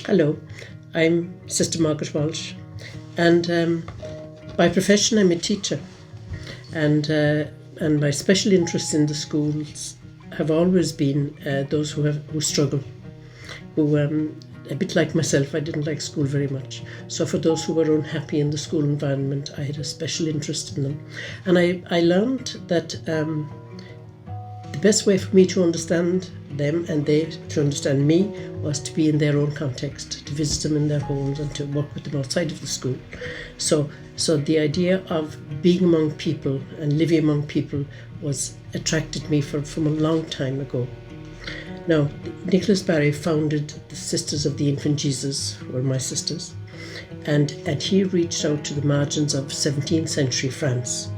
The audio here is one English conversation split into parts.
Hello, I'm Sister Margaret Walsh, and by profession I'm a teacher, and my special interests in the schools have always been those who struggle, who a bit like myself, I didn't like school very much. So for those who were unhappy in the school environment, I had a special interest in them, and I learned that the best way for me to understand them and they to understand me was to be in their own context, to visit them in their homes and to work with them outside of the school. So the idea of being among people and living among people attracted me from a long time ago. Now, Nicholas Barry founded the Sisters of the Infant Jesus, who were my sisters, and he reached out to the margins of 17th century France.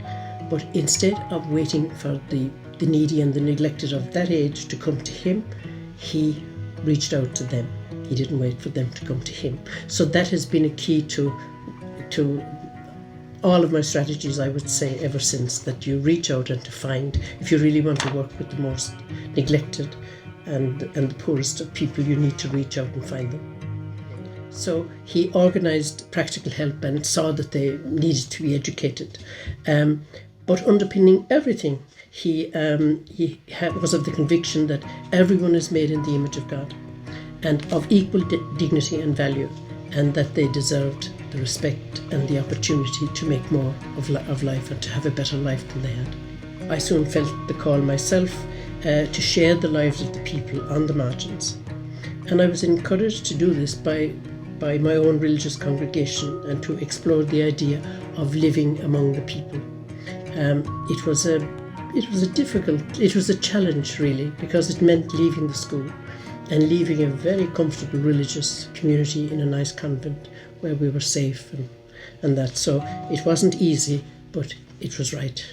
But instead of waiting for the needy and the neglected of that age to come to him, he reached out to them. He didn't wait for them to come to him. So that has been a key to all of my strategies, I would say, ever since, that you reach out and to find, if you really want to work with the most neglected and the poorest of people, you need to reach out and find them. So he organised practical help and saw that they needed to be educated. But underpinning everything, he was of the conviction that everyone is made in the image of God and of equal dignity and value, and that they deserved the respect and the opportunity to make more of life and to have a better life than they had. I soon felt the call myself to share the lives of the people on the margins, and I was encouraged to do this by my own religious congregation and to explore the idea of living among the people. It was a challenge really, because it meant leaving the school and leaving a very comfortable religious community in a nice convent where we were safe and that. So it wasn't easy, but it was right.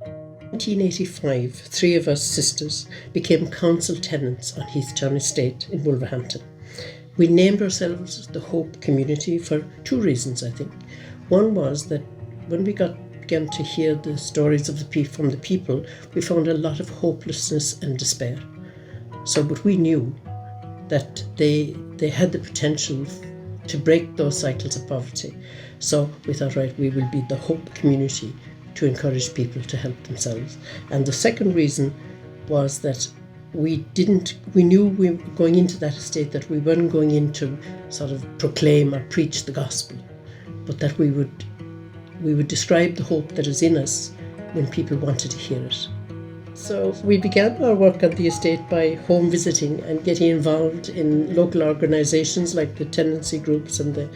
In 1985, three of us sisters became council tenants on Heathtown Estate in Wolverhampton. We named ourselves the Hope Community for two reasons, I think. One was that when we began to hear the stories from the people, we found a lot of hopelessness and despair. But we knew that they had the potential to break those cycles of poverty. So we thought, right, we will be the Hope Community to encourage people to help themselves. And the second reason was that we knew we were going into that estate that we weren't going in to sort of proclaim or preach the gospel, but that we would describe the hope that is in us when people wanted to hear it. So we began our work at the estate by home visiting and getting involved in local organisations like the tenancy groups and the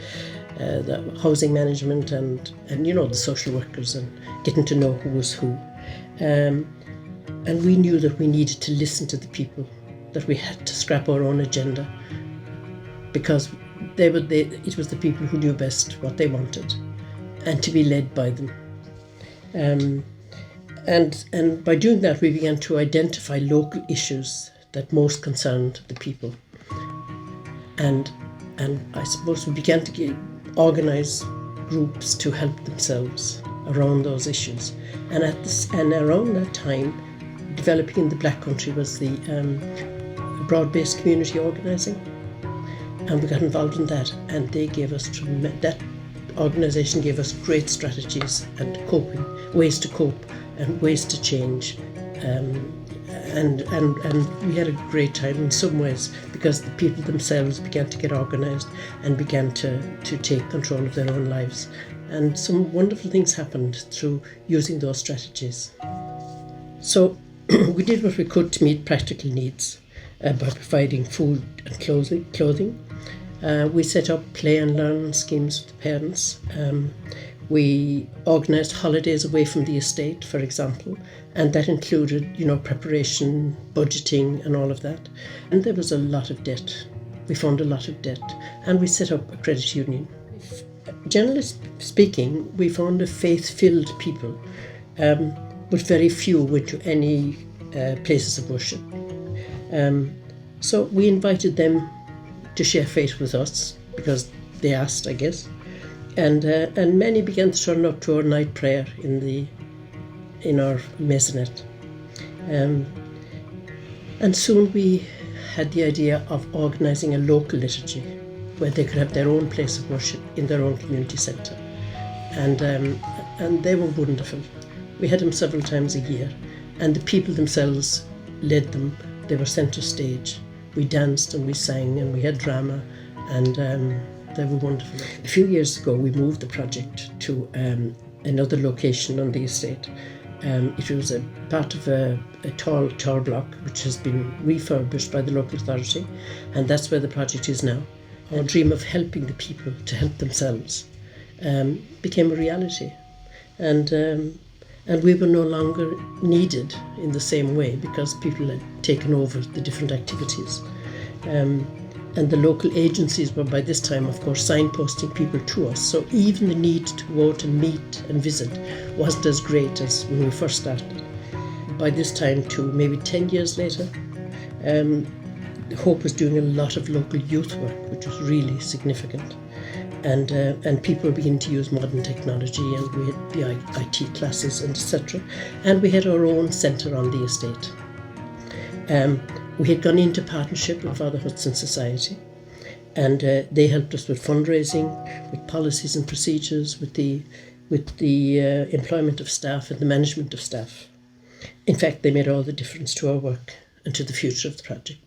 housing management and the social workers, and getting to know who was who. And we knew that we needed to listen to the people, that we had to scrap our own agenda, because it was the people who knew best what they wanted, and to be led by them. And by doing that, we began to identify local issues that most concerned the people. And I suppose we began to organise groups to help themselves around those issues. And around that time, developing in the Black Country was the broad-based community organising, and we got involved in that, and they gave us that organisation gave us great strategies and ways to cope and ways to change, and we had a great time in some ways, because the people themselves began to get organised and began to take control of their own lives, and some wonderful things happened through using those strategies. So we did what we could to meet practical needs by providing food and clothing. We set up play and learn schemes for the parents. We organised holidays away from the estate, for example, and that included, preparation, budgeting and all of that. And there was a lot of debt. We found a lot of debt, and we set up a credit union. Generally speaking, we found a faith-filled people, but very few went to any places of worship. So we invited them to share faith with us, because they asked, I guess. And many began to turn up to our night prayer in our maisonette. And soon we had the idea of organising a local liturgy where they could have their own place of worship in their own community centre. And they were wonderful. We had them several times a year, and the people themselves led them. They were centre stage. We danced and we sang and we had drama, and they were wonderful. A few years ago we moved the project to another location on the estate. It was a part of a tall tower block which has been refurbished by the local authority, and that's where the project is now. Our dream of helping the people to help themselves became a reality, and we were no longer needed in the same way because people had taken over the different activities. And the local agencies were by this time, of course, signposting people to us. So even the need to go out and meet and visit wasn't as great as when we first started. By this time, too, maybe 10 years later, Hope was doing a lot of local youth work, which was really significant. And people were beginning to use modern technology, and we had the IT classes and etc. And we had our own centre on the estate. We had gone into partnership with Father Hudson Society, and they helped us with fundraising, with policies and procedures, with the employment of staff and the management of staff. In fact, they made all the difference to our work and to the future of the project.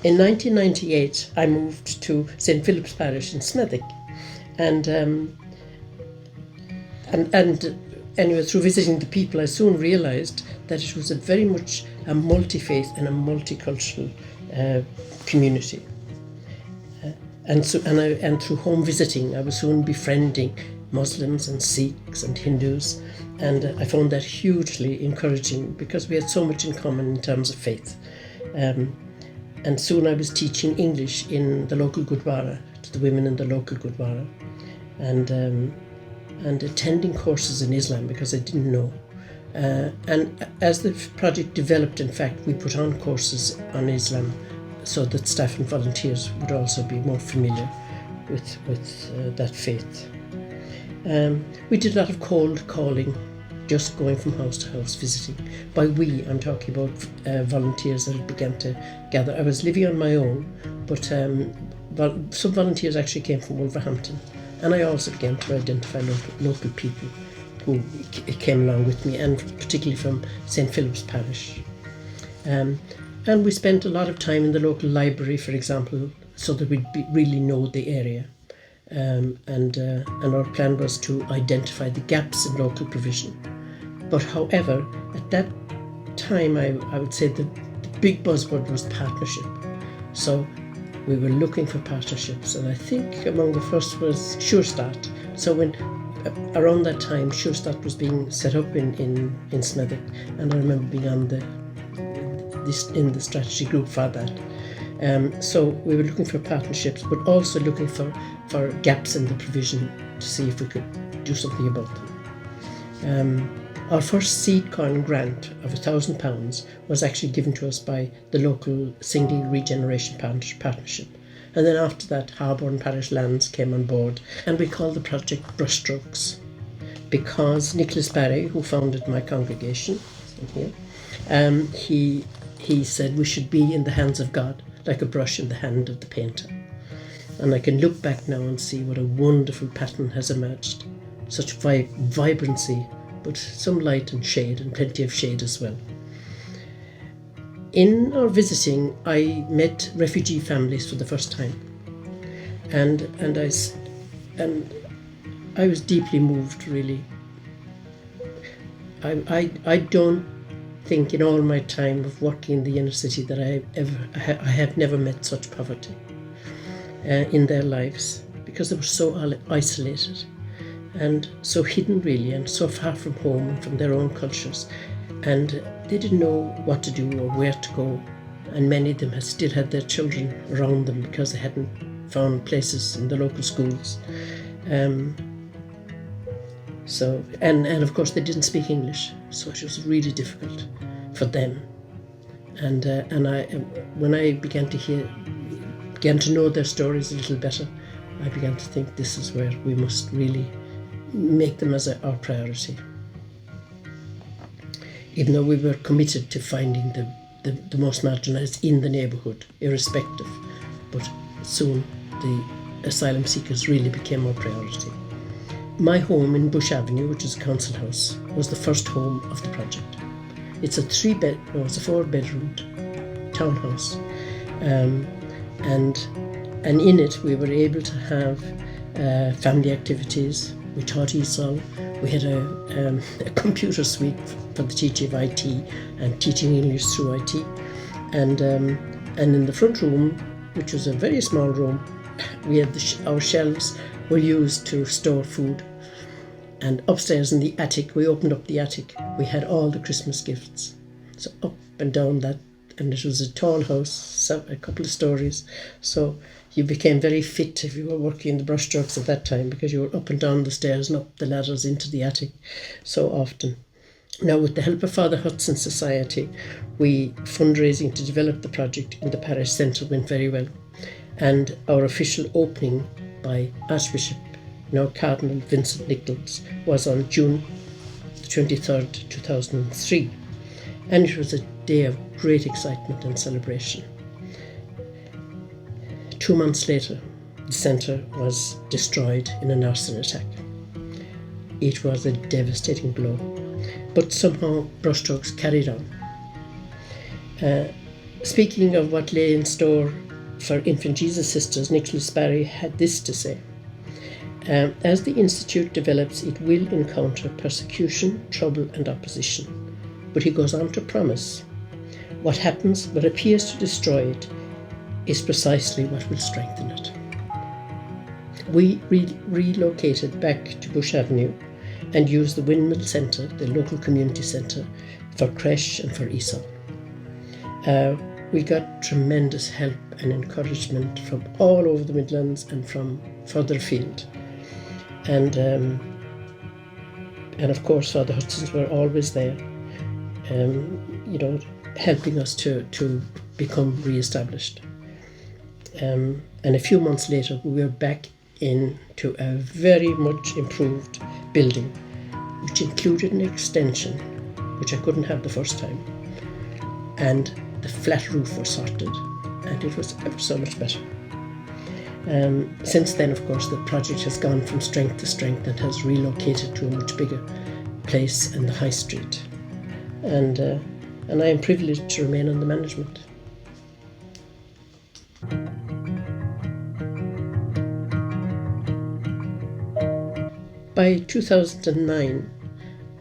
In 1998, I moved to St. Philip's Parish in Smethwick, and anyway, through visiting the people, I soon realised that it was very much a multi-faith and a multicultural community. And through home visiting, I was soon befriending Muslims and Sikhs and Hindus, and I found that hugely encouraging because we had so much in common in terms of faith. And soon I was teaching English in the local Gurdwara to the women in the local Gurdwara, and attending courses in Islam because I didn't know. And as the project developed, in fact, we put on courses on Islam so that staff and volunteers would also be more familiar with that faith. We did a lot of cold calling, just going from house to house visiting. By we, I'm talking about volunteers that had begun to gather. I was living on my own, but some volunteers actually came from Wolverhampton. And I also began to identify local people who came along with me, and particularly from St. Philip's Parish. And we spent a lot of time in the local library, for example, so that we'd really know the area. And our plan was to identify the gaps in local provision. But however, at that time, I would say the big buzzword was partnership. So we were looking for partnerships, and I think among the first was Sure Start. So when around that time, Sure Start was being set up in Smethwick, and I remember being on in the strategy group for that. So we were looking for partnerships, but also looking for gaps in the provision to see if we could do something about them. Our first seed corn grant of £1,000 was actually given to us by the local Single Regeneration Partnership. And then after that, Harbour Parish Lands came on board, and we called the project Brushstrokes because Nicholas Barry, who founded my congregation, here, he said we should be in the hands of God, like a brush in the hand of the painter. And I can look back now and see what a wonderful pattern has emerged. Such vibrancy, but some light and shade, and plenty of shade as well. In our visiting, I met refugee families for the first time, and I was deeply moved, really. I don't think in all my time of working in the inner city that I have never met such poverty in their lives, because they were so isolated and so hidden, really, and so far from home and from their own cultures, and they didn't know what to do or where to go, and many of them still had their children around them because they hadn't found places in the local schools. So of course they didn't speak English, so it was really difficult for them. And when I began to know their stories a little better, I began to think this is where we must really make them as our priority. even though we were committed to finding the most marginalised in the neighbourhood, irrespective. But soon the asylum seekers really became our priority. My home in Bush Avenue, which is a council house, was the first home of the project. It's a 4-bedroom townhouse, and in it we were able to have family activities. We taught ESOL. We had a computer suite for the teaching of IT and teaching English through IT, and in the front room, which was a very small room, we had our shelves were used to store food. And upstairs in the attic, we opened up the attic. We had all the Christmas gifts. So up and down that, and it was a tall house, a couple of stories. So you became very fit if you were working in the Brushstrokes at that time, because you were up and down the stairs and up the ladders into the attic so often. Now, with the help of Father Hudson Society, fundraising to develop the project in the parish centre went very well. And our official opening by Archbishop, now Cardinal Vincent Nichols, was on June 23rd, 2003. And it was a day of great excitement and celebration. 2 months later, the centre was destroyed in an arson attack. It was a devastating blow, but somehow Brushstrokes carried on. Speaking of what lay in store for Infant Jesus Sisters, Nicholas Barry had this to say: as the Institute develops, it will encounter persecution, trouble and opposition. But he goes on to promise, what happens, what appears to destroy it, is precisely what will strengthen it. We relocated back to Bush Avenue and used the Windmill Centre, the local community centre, for creche and for ESOL. We got tremendous help and encouragement from all over the Midlands and from further afield. And of course Father Hudson's were always there, helping us to become re-established. And a few months later we were back into a very much improved building, which included an extension, which I couldn't have the first time. And the flat roof was sorted, and it was ever so much better. Since then, of course, the project has gone from strength to strength and has relocated to a much bigger place in the High Street. And I am privileged to remain on the management. By 2009,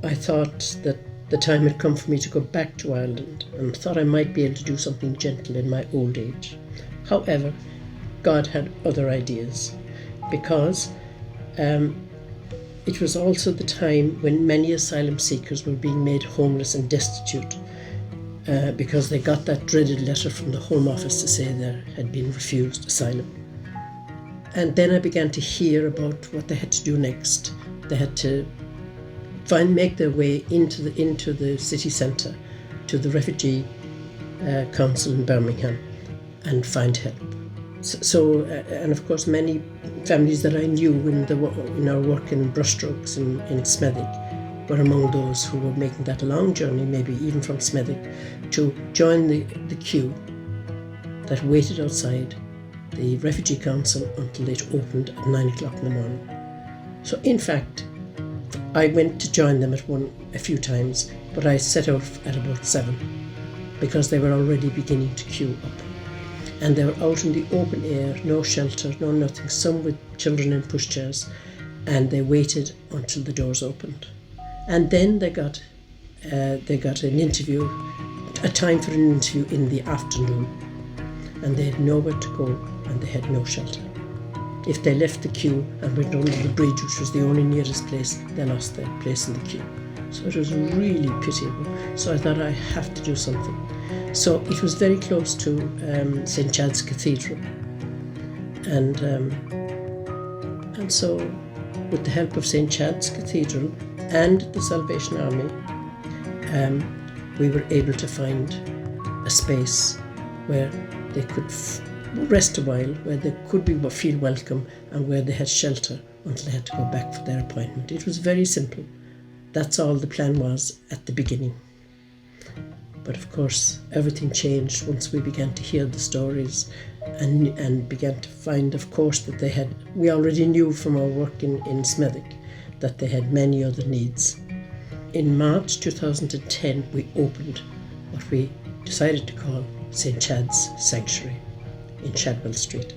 I thought that the time had come for me to go back to Ireland, and thought I might be able to do something gentle in my old age. However, God had other ideas, because it was also the time when many asylum seekers were being made homeless and destitute because they got that dreaded letter from the Home Office to say they had been refused asylum. And then I began to hear about what they had to do next. They had to make their way into the city centre, to the refugee council in Birmingham, and find help. So and of course many families that I knew in our work in Brushstrokes in Smethwick were among those who were making that long journey, maybe even from Smethwick, to join the queue that waited outside the refugee council until it opened at 9 o'clock in the morning. So in fact, I went to join them a few times, but I set out at about 7 because they were already beginning to queue up. And they were out in the open air, no shelter, no nothing, some with children in pushchairs, and they waited until the doors opened. And then they got an interview, a time for an interview in the afternoon, and they had nowhere to go and they had no shelter. If they left the queue and went under the bridge, which was the only nearest place, they lost their place in the queue. So it was really pitiable. So I thought, I have to do something. So it was very close to St. Chad's Cathedral. And so with the help of St. Chad's Cathedral and the Salvation Army, we were able to find a space where they could rest a while, where they could feel welcome, and where they had shelter until they had to go back for their appointment. It was very simple. That's all the plan was at the beginning. But of course, everything changed once we began to hear the stories and began to find, of course, that we already knew from our work in Smethwick that they had many other needs. In March 2010, we opened what we decided to call St. Chad's Sanctuary in Shadwell Street.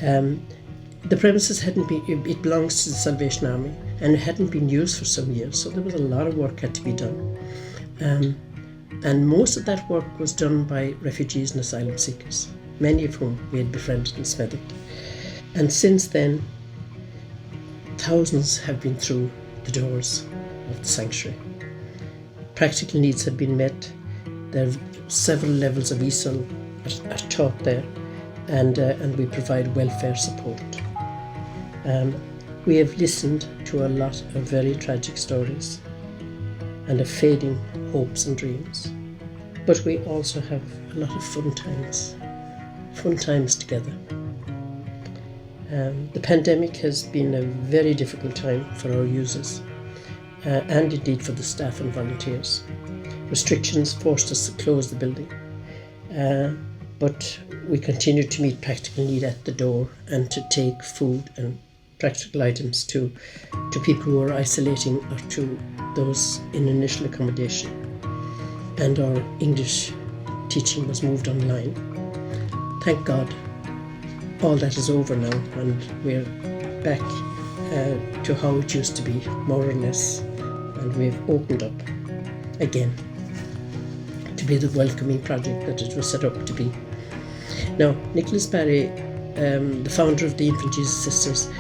The premises it belongs to the Salvation Army, and it hadn't been used for some years, so there was a lot of work had to be done. And most of that work was done by refugees and asylum seekers, many of whom we had befriended in Smethwick. And since then, thousands have been through the doors of the sanctuary. Practical needs have been met. There are several levels of ESOL are taught there, and we provide welfare support. We have listened to a lot of very tragic stories and of fading hopes and dreams, but we also have a lot of fun times together. The pandemic has been a very difficult time for our users, and indeed for the staff and volunteers. Restrictions forced us to close the building, but we continue to meet practical need at the door and to take food and practical items to people who are isolating or to those in initial accommodation. And our English teaching was moved online. Thank God, all that is over now, and we're back to how it used to be, more or less, and we've opened up again to be the welcoming project that it was set up to be. Now, Nicholas Barry, the founder of the Infant Jesus Sisters,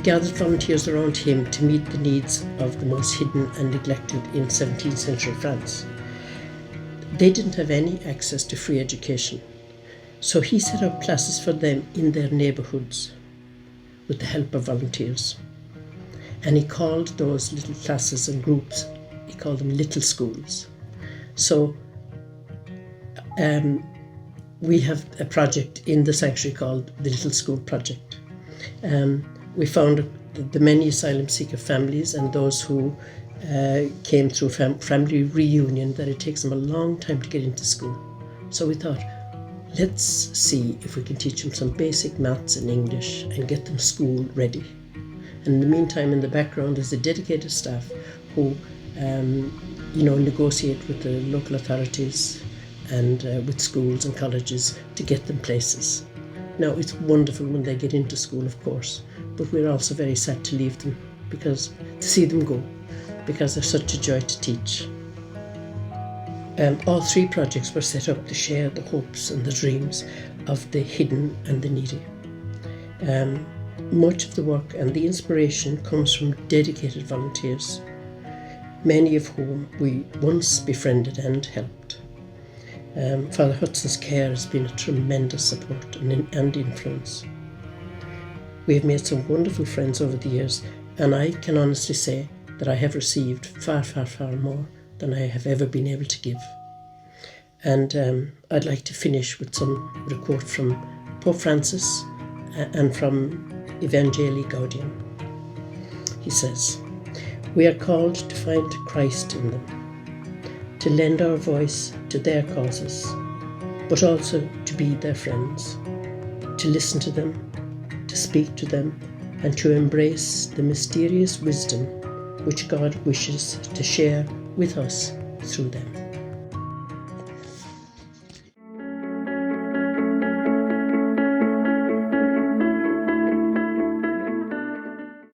gathered volunteers around him to meet the needs of the most hidden and neglected in 17th century France. They didn't have any access to free education, so he set up classes for them in their neighbourhoods with the help of volunteers. And he called those little classes and groups, he called them little schools. So we have a project in the sanctuary called the Little School Project. We found the many asylum seeker families and those who came through family reunion that it takes them a long time to get into school. So we thought, let's see if we can teach them some basic maths and English and get them school ready. And in the meantime, in the background is a dedicated staff who negotiate with the local authorities and with schools and colleges to get them places. Now, it's wonderful when they get into school, of course, but we're also very sad to leave them, to see them go, because they're such a joy to teach. All three projects were set up to share the hopes and the dreams of the hidden and the needy. Much of the work and the inspiration comes from dedicated volunteers, many of whom we once befriended and helped. Father Hudson's care has been a tremendous support and influence. We have made some wonderful friends over the years, and I can honestly say that I have received far, far, far more than I have ever been able to give. And I'd like to finish with a quote from Pope Francis and from Evangelii Gaudium. He says, "We are called to find Christ in them, to lend our voice to their causes, but also to be their friends, to listen to them, to speak to them, and to embrace the mysterious wisdom which God wishes to share with us through them."